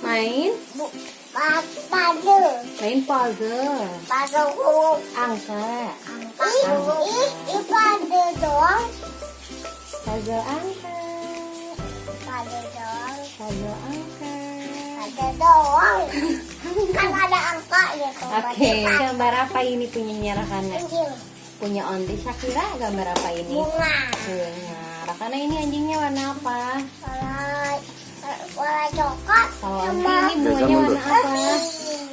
Main puzzle. main puzzle. Puzzle. Angka. Ini puzzle doang. Puzzle angka. Puzzle doang. Puzzle angka. Puzzle doang. Kan ada angkanya. Oke, gambar apa ini punyanya Rakana? Anjing. Punya Onti Shakira, gambar apa ini? Bunga. Bunga. Rakana ini anjingnya warna apa? Warna coklat. Kalau Onti sama ini bunganya warna apa? pink.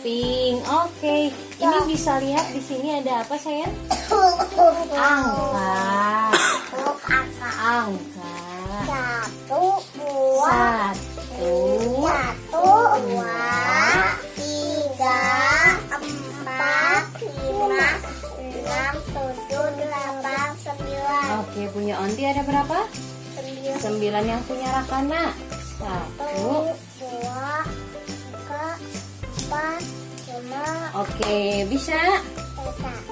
Pink. Oke. Ini bisa lihat di sini ada apa sayang? Angka. Angka. Angka. Satu, dua, Satu. dua, tiga, empat, lima, enam, tujuh, delapan, sembilan. Oke, punya Onti ada berapa? Sembilan. 9 yang punya Rakana. Satu, 1. dua, tiga, empat, lima, Oke, bisa?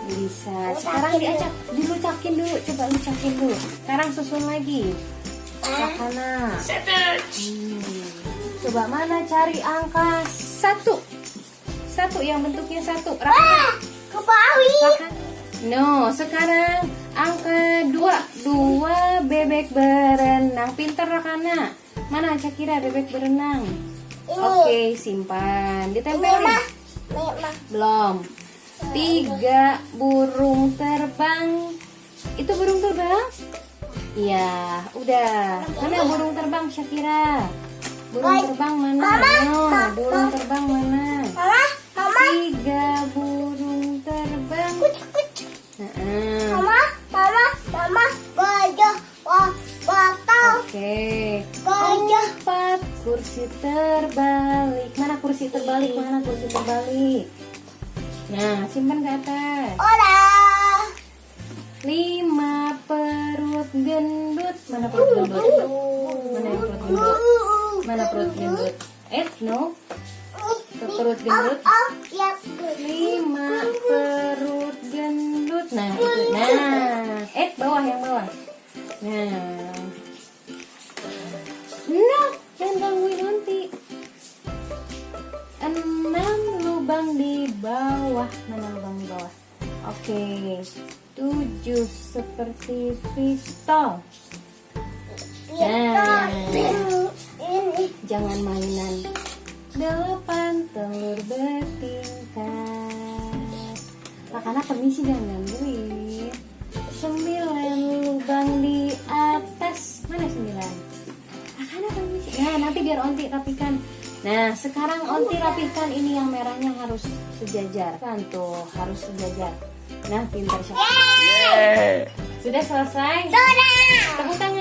Bisa. Sekarang diajak dilucakin dulu. Coba lucakin dulu. Sekarang susun lagi. Rakana. Coba mana cari angka 1. 1 yang bentuknya 1. Rakana. ke bawah. No, sekarang angka 2. 2 bebek berenang. Pinter Rakana. Mana Shakira bebek berenang? Oke, simpan. Ditempelin. Belum. 3 burung terbang. Itu burung terbang? Iya, udah. Mana burung terbang Shakira? Burung terbang mana? No, burung terbang mana? Mama, 3 burung terbang. Heeh. mama, gajah, batal, Oke. gajah. 4 kursi terbalik. Mana kursi terbalik? Mana kursi terbalik? Nah, simpan ke atas. Udah. 5 perut gendut. Mana perut gendut? Mana yang perut gendut? Mana perut gendut? No. Perut gendut. Ya, 5 perut gendut. Nah, itu. Nah, bawah yang bawah. Nah. No, jangan gangguin Onti. 6 lubang di bawah. Mana lubang di bawah? Oke. 7 seperti pistol. Nah, jangan mainan. 8 telur bertingkat. Rakana permisi jangan gangguin. 9 lubang di atas. Mana 9? Rakana permisi. Nah, nanti biar Onti rapikan. Nah, sekarang Onti rapikan ini yang merahnya harus sejajar. Kan tuh, harus sejajar. Nah, pintar siapa? Sudah selesai? Sudah. Tepuk tangan.